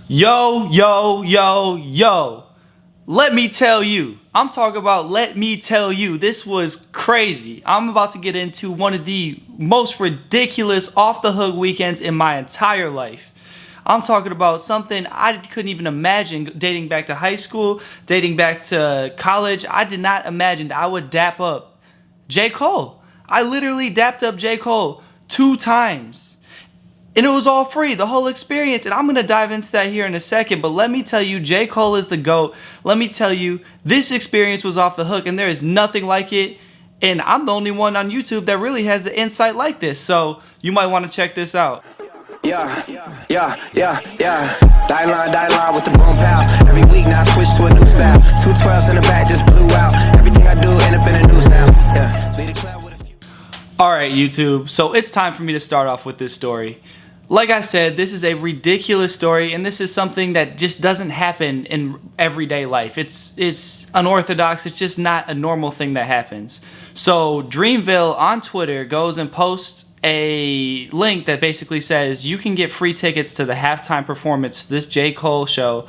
Yo, yo, yo, yo. Let me tell you. I'm talking about let me tell you. This was crazy. I'm about to get into one of the most ridiculous off the hook weekends in my entire life. I'm talking about something I couldn't even imagine dating back to high school, dating back to college. I did not imagine that I would dap up J. Cole. I literally dapped up J. Cole 2 times. And it was all free, the whole experience. And I'm going to dive into that here in a second. But let me tell you, J. Cole is the GOAT. Let me tell you, this experience was off the hook and there is nothing like it. And I'm the only one on YouTube that really has the insight like this. So you might want to check this out. Yeah. Die line with the boom pow. Every week now I switch to a new style. 212s in the back just blew out. Everything I do end up in the news now. Yeah. Lead a cloud with a few. Alright, YouTube. So it's time for me to start off with this story. Like I said, this is a ridiculous story, and this is something that just doesn't happen in everyday life. It's unorthodox. It's just not a normal thing that happens. So Dreamville on Twitter goes and posts a link that basically says you can get free tickets to the halftime performance, this J. Cole show,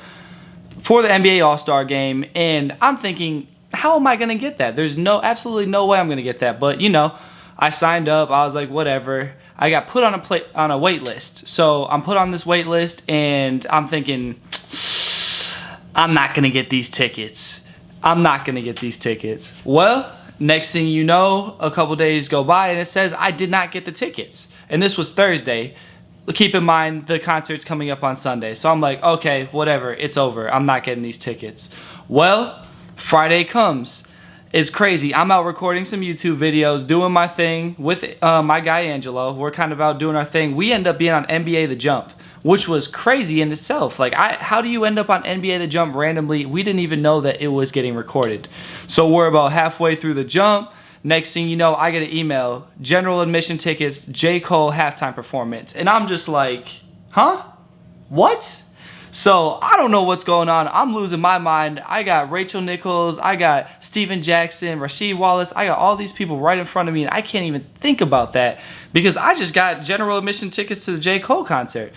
for the NBA All-Star game. And I'm thinking, how am I going to get that? There's absolutely no way I'm going to get that. But, you know, I signed up. I was like, whatever. I got put on a wait list. So I'm put on this wait list, and I'm thinking, I'm not going to get these tickets. Well, next thing you know, a couple days go by, and it says I did not get the tickets. And this was Thursday. Keep in mind, the concert's coming up on Sunday. So I'm like, okay, whatever. It's over. I'm not getting these tickets. Well, Friday comes. It's crazy. I'm out recording some YouTube videos, doing my thing with my guy Angelo. We're kind of out doing our thing. We end up being on NBA The Jump, which was crazy in itself. Like, how do you end up on NBA The Jump randomly? We didn't even know that it was getting recorded. So we're about halfway through The Jump. Next thing you know, I get an email, general admission tickets, J. Cole halftime performance. And I'm just like, huh? What? So I don't know what's going on. I'm losing my mind. I got Rachel Nichols. I got Steven Jackson, Rasheed Wallace. I got all these people right in front of me, and I can't even think about that because I just got general admission tickets to the J. Cole concert.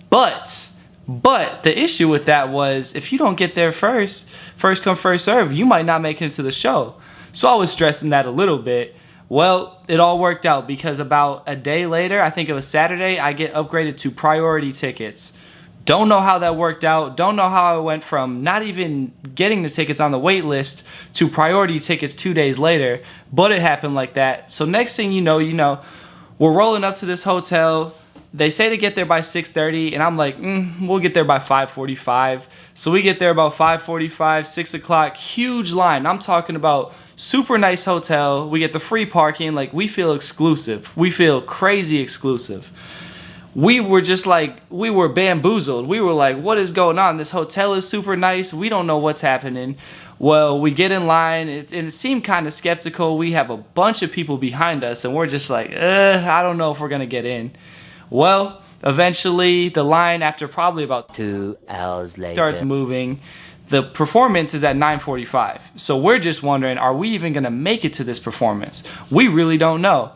But the issue with that was if you don't get there first come, first serve, you might not make it to the show. So I was stressing that a little bit. Well, it all worked out because about a day later, I think it was Saturday, I get upgraded to priority tickets. Don't know how that worked out. Don't know how I went from not even getting the tickets on the wait list to priority tickets 2 days later. But it happened like that. So next thing you know, we're rolling up to this hotel. They say to get there by 6:30, and I'm like, we'll get there by 5:45. So we get there about 5:45, 6 o'clock. Huge line. I'm talking about super nice hotel. We get the free parking. Like, we feel exclusive. We feel crazy exclusive. We were just like, we were bamboozled. We were like, what is going on? This hotel is super nice. We don't know what's happening. Well, we get in line, and it seemed kind of skeptical. We have a bunch of people behind us, and we're just like, I don't know if we're going to get in. Well, eventually, the line, after probably about 2 hours later, starts moving. The performance is at 9:45. So we're just wondering, are we even going to make it to this performance? We really don't know.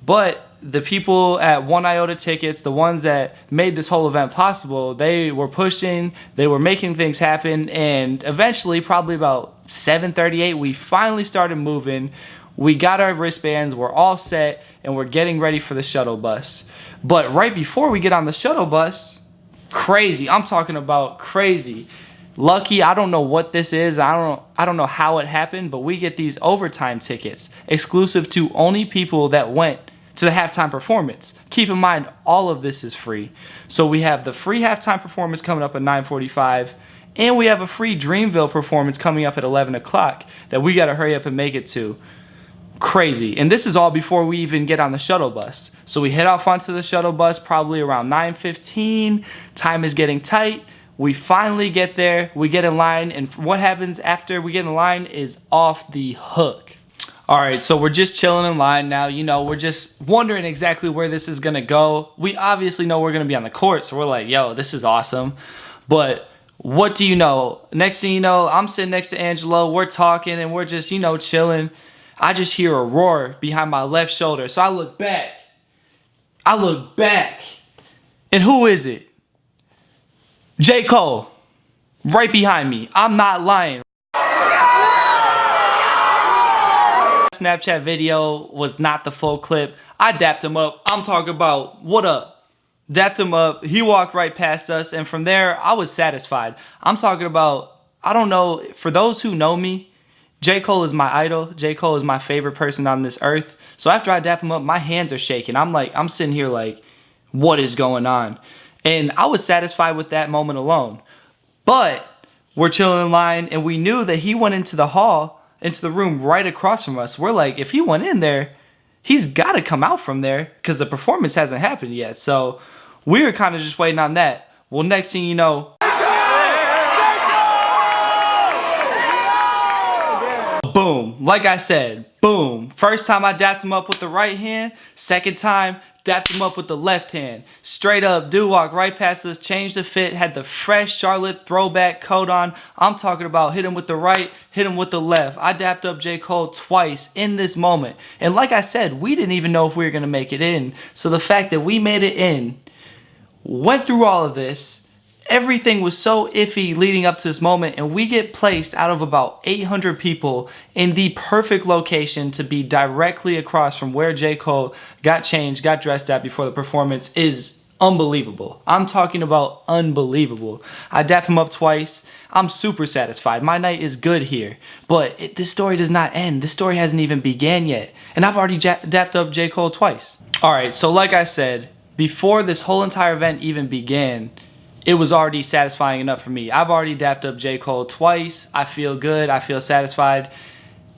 But the people at One Iota Tickets, the ones that made this whole event possible, they were pushing, they were making things happen, and eventually, probably about 7:38, we finally started moving. We got our wristbands, we're all set, and we're getting ready for the shuttle bus. But right before we get on the shuttle bus, crazy, I'm talking about crazy. Lucky, I don't know what this is, I don't know how it happened, but we get these overtime tickets, exclusive to only people that went to the halftime performance. Keep in mind, all of this is free. So we have the free halftime performance coming up at 9:45, and we have a free Dreamville performance coming up at 11 o'clock that we got to hurry up and make it to. Crazy. And this is all before we even get on the shuttle bus. So we head off onto the shuttle bus probably around 9:15. Time is getting tight. We finally get there. We get in line, and what happens after we get in line is off the hook. Alright, so we're just chilling in line now. You know, we're just wondering exactly where this is going to go. We obviously know we're going to be on the court, so we're like, yo, this is awesome. But what do you know? Next thing you know, I'm sitting next to Angelo. We're talking, and we're just, chilling. I just hear a roar behind my left shoulder. So I look back. And who is it? J. Cole, right behind me. I'm not lying. Snapchat video was not the full clip. I dapped him up. I'm talking about, what up? Dapped him up. He walked right past us, and from there, I was satisfied. I'm talking about, I don't know, for those who know me, J. Cole is my idol. J. Cole is my favorite person on this earth. So after I dap him up, my hands are shaking. I'm sitting here like, what is going on? And I was satisfied with that moment alone. But we're chilling in line, and we knew that he went into the hall, into the room right across from us. We're like, if he went in there, he's got to come out from there because the performance hasn't happened yet. So we were kind of just waiting on that. Well, next thing you know, boom. Like I said, boom. First time I dapped him up with the right hand. Second time, dapped him up with the left hand. Straight up, dude walked right past us, changed the fit, had the fresh Charlotte throwback coat on. I'm talking about hit him with the right, hit him with the left. I dapped up J. Cole twice in this moment. And like I said, we didn't even know if we were going to make it in. So the fact that we made it in, went through all of this, everything was so iffy leading up to this moment, and we get placed out of about 800 people in the perfect location to be directly across from where J. Cole got changed, got dressed up before the performance is unbelievable. I'm talking about unbelievable. I dapped him up twice. I'm super satisfied. My night is good here. But this story does not end. This story hasn't even began yet. And I've already dapped up J. Cole twice. Alright, so like I said, before this whole entire event even began, it was already satisfying enough for me. I've already dapped up J. Cole twice. I feel good. I feel satisfied.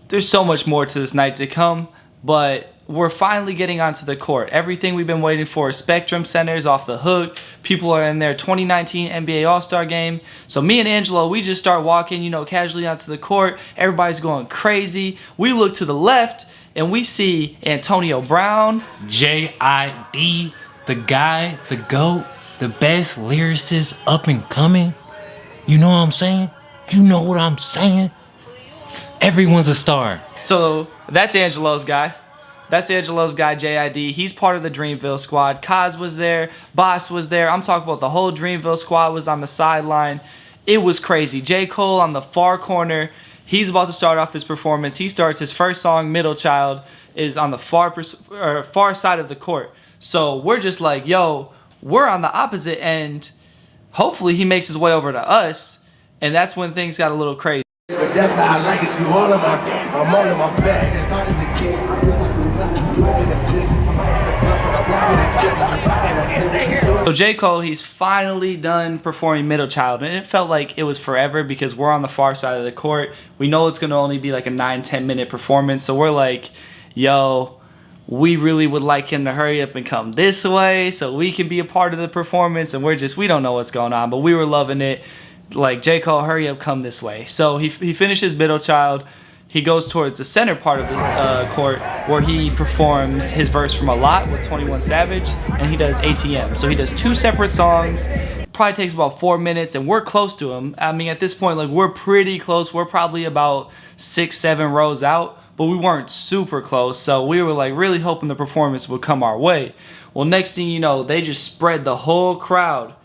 There's so much more to this night to come, but we're finally getting onto the court. Everything we've been waiting for. Spectrum Center's off the hook. People are in their 2019 NBA All-Star game. So me and Angelo, we just start walking, casually onto the court. Everybody's going crazy. We look to the left, and we see Antonio Brown. J.I.D, the guy, the GOAT. The best lyricist up and coming. You know what I'm saying? You know what I'm saying? Everyone's a star. So that's Angelo's guy. That's Angelo's guy, J.I.D. He's part of the Dreamville squad. Kaz was there. Boss was there. I'm talking about the whole Dreamville squad was on the sideline. It was crazy. J. Cole on the far corner. He's about to start off his performance. He starts his first song, Middle Child, is on the far side of the court. So we're just like, yo, we're on the opposite end. Hopefully he makes his way over to us, and that's when things got a little crazy. That's how I like it. You all of I'm all in my bag. As hard as a kid. So J. Cole, he's finally done performing Middle Child, and it felt like it was forever because we're on the far side of the court. We know it's gonna only be like a 9-10 minute performance, so we're like, yo, we really would like him to hurry up and come this way so we can be a part of the performance, and we don't know what's going on, but we were loving it. Like, J. Cole, hurry up, come this way. So he finishes Middle Child. He goes towards the center part of the court where he performs his verse from A Lot with 21 Savage, and he does ATM. So he does 2 separate songs. Probably takes about 4 minutes, and we're close to him. I mean, at this point, like, we're pretty close. We're probably about 6-7 rows out, but we weren't super close. So we were like really hoping the performance would come our way. Well, next thing you know, they just spread the whole crowd,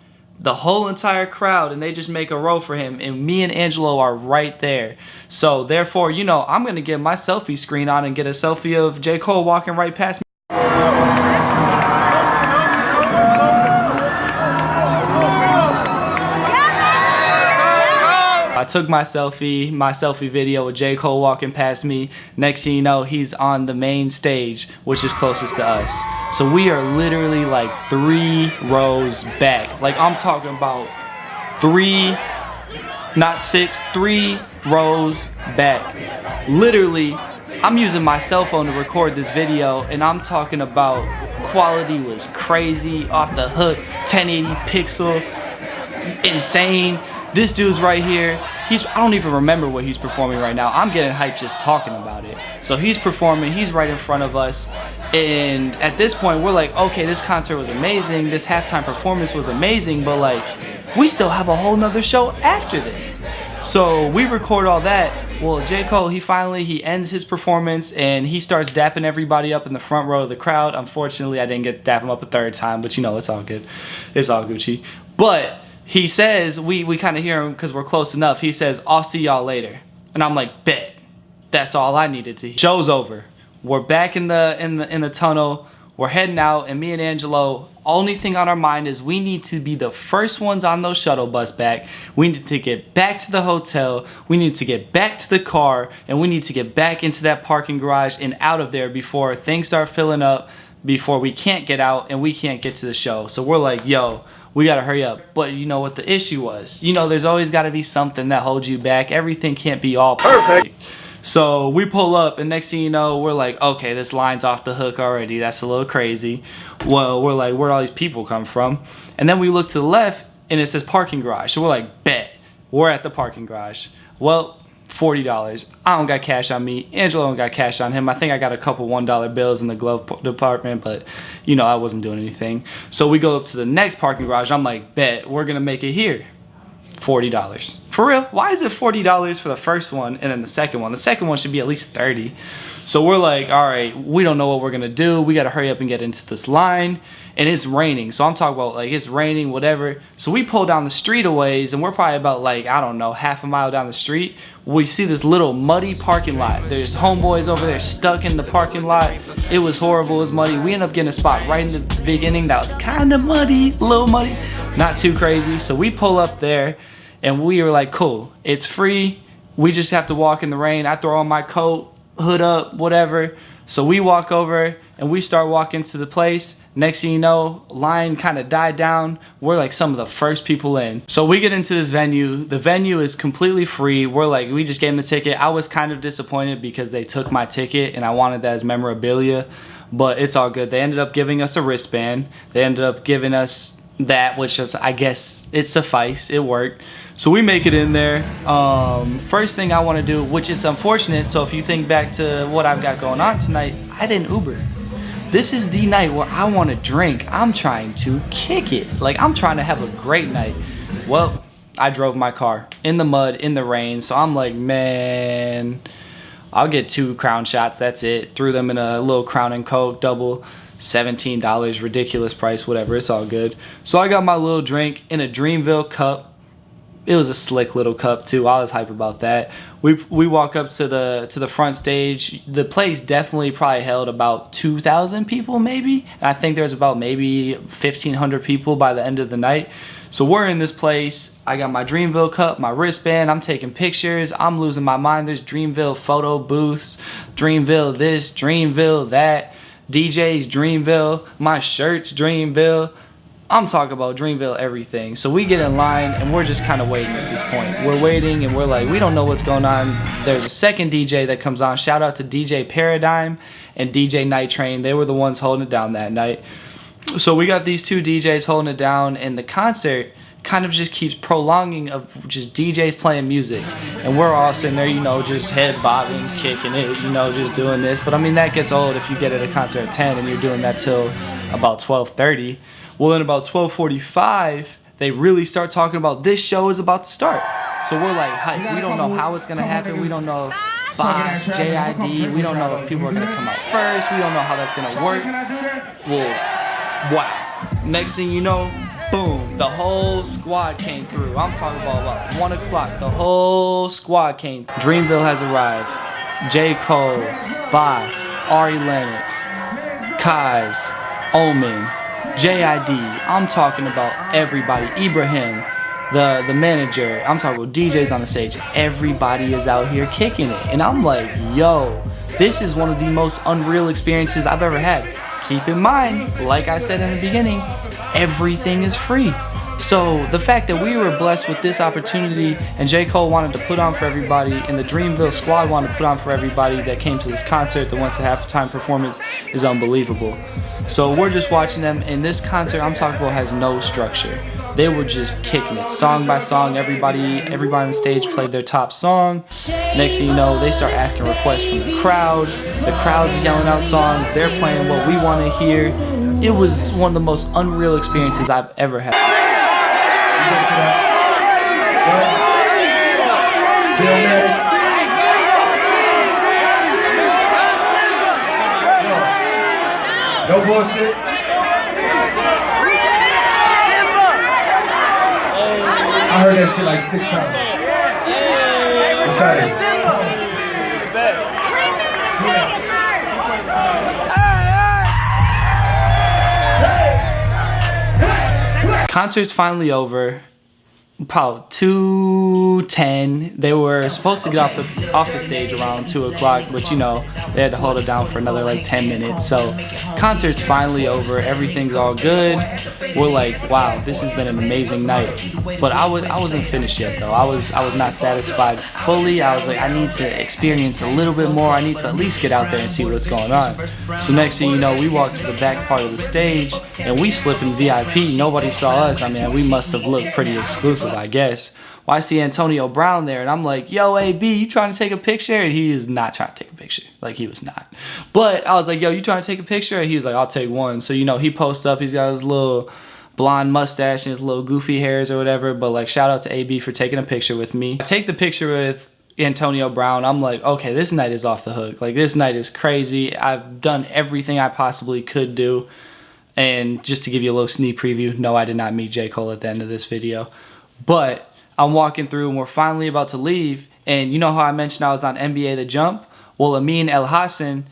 the whole entire crowd, and they just make a row for him, and me and Angelo are right there. So therefore, I'm gonna get my selfie screen on and get a selfie of J. Cole walking right past me. I took my selfie video with J. Cole walking past me. Next thing you know, he's on the main stage, which is closest to us. So we are literally like 3 rows back. Like, I'm talking about 3, not 6, 3 rows back. Literally, I'm using my cell phone to record this video, and I'm talking about quality was crazy, off the hook, 1080 pixel, insane. This dude's right here. I don't even remember what he's performing right now. I'm getting hyped just talking about it. So he's performing, he's right in front of us. And at this point, we're like, okay, this concert was amazing. This halftime performance was amazing, but like, we still have a whole nother show after this. So we record all that. Well, J. Cole, he ends his performance and he starts dapping everybody up in the front row of the crowd. Unfortunately, I didn't get to dap him up a 3rd time, but it's all good. It's all Gucci. But he says, we kind of hear him because we're close enough. He says, "I'll see y'all later." And I'm like, bet. That's all I needed to hear. Show's over. We're back in the tunnel. We're heading out, and me and Angelo, only thing on our mind is we need to be the first ones on those shuttle bus back. We need to get back to the hotel. We need to get back to the car, and we need to get back into that parking garage and out of there before things start filling up, before we can't get out and we can't get to the show. So we're like, yo, we gotta hurry up. But you know what the issue was? You know, there's always gotta be something that holds you back. Everything can't be all perfect. So we pull up, and next thing you know, we're like, okay, this line's off the hook already. That's a little crazy. Well, we're like, where'd all these people come from? And then we look to the left, and it says parking garage. So we're like, bet. We're at the parking garage. Well, $40. I don't got cash on me. Angelo don't got cash on him. I think I got a couple $1 bills in the glove department, but, you know, I wasn't doing anything. So we go up to the next parking garage. I'm like, bet. We're going to make it here. $40. For real? Why is it $40 for the first one and then the second one? The second one should be at least $30. So we're like, all right, we don't know what we're gonna do. We gotta hurry up and get into this line. And it's raining. So I'm talking about like it's raining, whatever. So we pull down the street a ways, and we're probably about like, I don't know, half a mile down the street. We see this little muddy parking lot. There's homeboys over there stuck in the parking lot. It was horrible, it was muddy. We ended up getting a spot right in the beginning that was kind of muddy, a little muddy, not too crazy. So we pull up there, and we were like, cool, it's free. We just have to walk in the rain. I throw on my coat, hood up, whatever. So we walk over and we start walking to the place. Next thing you know, line kind of died down. We're like some of the first people in. So we get into this venue. The venue is completely free. We're like, we just gave them the ticket. I was kind of disappointed because they took my ticket and I wanted that as memorabilia, but it's all good. They ended up giving us a wristband. They ended up giving us that, which is, I guess it sufficed. It worked. So we make it in there. First thing I want to do, which is unfortunate, so if you think back to what I've got going on tonight, I didn't Uber. This is the night where I want to drink. I'm trying to kick it. Like, I'm trying to have a great night. Well, I drove my car in the mud, in the rain, so I'm like, man, I'll get 2 Crown shots, that's it. Threw them in a little Crown and Coke, double, $17, ridiculous price, whatever, it's all good. So I got my little drink in a Dreamville cup. It was a slick little cup too. I was hype about that. We walk up to the front stage. The place definitely probably held about 2,000 people maybe. And I think there was about maybe 1,500 people by the end of the night. So we're in this place. I got my Dreamville cup, my wristband. I'm taking pictures. I'm losing my mind. There's Dreamville photo booths. Dreamville this, Dreamville that. DJ's Dreamville. My shirt's Dreamville. I'm talking about Dreamville everything. So we get in line and we're just kind of waiting at this point. We're waiting and we're like, we don't know what's going on. There's a second DJ that comes on. Shout out to DJ Paradigm and DJ Night Train. They were the ones holding it down that night. So we got these 2 DJs holding it down, and the concert kind of just keeps prolonging of just DJs playing music. And we're all sitting there, you know, just head bobbing, kicking it, you know, just doing this. But I mean, that gets old if you get at a concert at 10 and you're doing that till about 12:30. Well, in about 12:45, they really start talking about this show is about to start. So we're like, hype. We don't know how it's going to happen. We don't know if Boss, J.I.D., we don't know if people are going to come out first. We don't know how that's going to work. Well, wow. Next thing you know, boom, the whole squad came through. I'm talking about 1 o'clock. The whole squad came. Dreamville has arrived. J. Cole, Boss, Ari Lennox, Kai's, Omen, J.I.D. I'm talking about everybody. Ibrahim, the manager. I'm talking about DJs on the stage. Everybody is out here kicking it. And I'm like, yo, this is one of the most unreal experiences I've ever had. Keep in mind, like I said in the beginning, everything is free. So the fact that we were blessed with this opportunity, and J. Cole wanted to put on for everybody, and the Dreamville squad wanted to put on for everybody that came to this concert, that went to halftime performance, is unbelievable. So we're just watching them, and this concert I'm talking about has no structure. They were just kicking it, song by song. Everybody on the stage played their top song. Next thing you know, they start asking requests from the crowd. The crowd's yelling out songs. They're playing what we want to hear. It was one of the most unreal experiences I've ever had. No bullshit. shit like 6 times. Let's try this. Concert's finally over. Probably 2:10. They were supposed to get off the stage around 2 o'clock, but you know, they had to hold it down for another like 10 minutes. So concert's finally over. Everything's all good. We're like, wow, this has been an amazing night. But I wasn't finished yet though. I was not satisfied fully. I was like, I need to experience a little bit more. I need to at least get out there and see what's going on. So next thing you know, we walked to the back part of the stage and we slipped in VIP. Nobody saw us. I mean, we must have looked pretty exclusive, I guess. Well, I see Antonio Brown there, and I'm like, yo, AB, you trying to take a picture? And he is not trying to take a picture. Like, he was not. But I was like, yo, you trying to take a picture? And he was like, I'll take one. So, you know, he posts up. He's got his little blonde mustache and his little goofy hairs or whatever. But, like, shout out to AB for taking a picture with me. I take the picture with Antonio Brown. I'm like, okay, this night is off the hook. Like, this night is crazy. I've done everything I possibly could do. And just to give you a little sneak preview, no, I did not meet J. Cole at the end of this video. But I'm walking through and we're finally about to leave. And you know how I mentioned I was on NBA The Jump? Well, Amin El Hassan,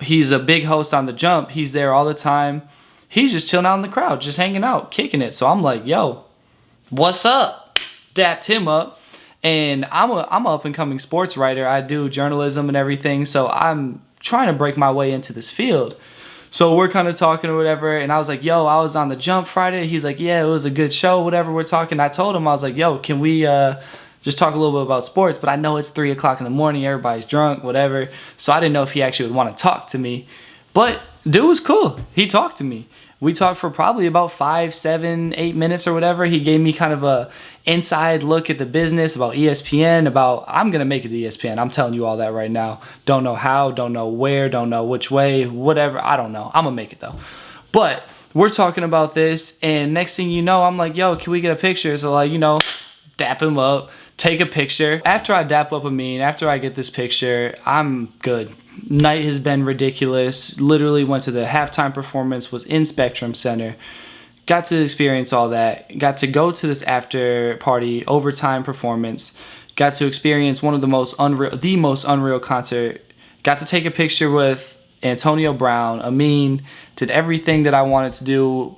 he's a big host on The Jump. He's there all the time. He's just chilling out in the crowd, just hanging out, kicking it. So I'm like, yo, what's up? Dapped him up. And I'm a up-and-coming sports writer. I do journalism and everything. So I'm trying to break my way into this field. So we're kind of talking or whatever, and I was like, yo, I was on The Jump Friday. He's like, yeah, it was a good show, whatever, we're talking. I told him, I was like, yo, can we just talk a little bit about sports? But I know it's 3 o'clock in the morning, everybody's drunk, whatever. So I didn't know if he actually would want to talk to me. But dude was cool. He talked to me. We talked for probably about 5, 7, 8 minutes or whatever. He gave me kind of a inside look at the business, about ESPN, about I'm going to make it to ESPN. I'm telling you all that right now. Don't know how, don't know where, don't know which way, whatever. I don't know. I'm going to make it though. But we're talking about this, and next thing you know, I'm like, yo, can we get a picture? So like, you know, dap him up, take a picture. After I dap up Amin, after I get this picture, I'm good. Night has been ridiculous. Literally went to the halftime performance, was in Spectrum Center. Got to experience all that. Got to go to this after party overtime performance. Got to experience one of the most unreal concert. Got to take a picture with Antonio Brown. Amin did everything that I wanted to do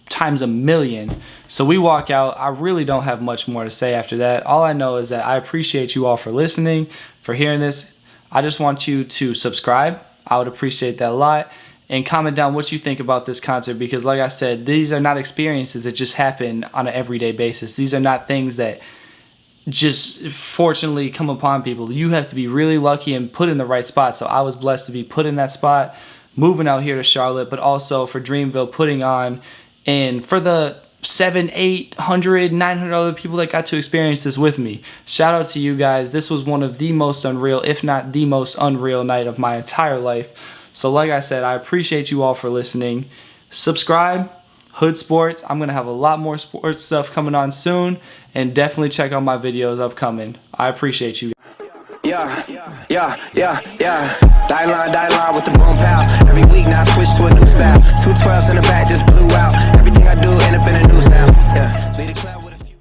times a million. So we walk out. I really don't have much more to say after that. All I know is that I appreciate you all for listening, for hearing this. I just want you to subscribe. I would appreciate that a lot. And comment down what you think about this concert, because like I said, these are not experiences that just happen on an everyday basis. These are not things that just fortunately come upon people. You have to be really lucky and put in the right spot. So I was blessed to be put in that spot, moving out here to Charlotte, but also for Dreamville putting on, and for the 700, 800, 900 other people that got to experience this with me. Shout out to you guys. This was one of the most unreal, if not the most unreal night of my entire life. So like I said, I appreciate you all for listening. Subscribe, Hood Sports. I'm going to have a lot more sports stuff coming on soon, and definitely check out my videos upcoming. I appreciate you. Yeah. Die line with the boom pow. Every week now I switch to a new style. 212s in the back just blew out. Everything I do end up in the news now. Yeah.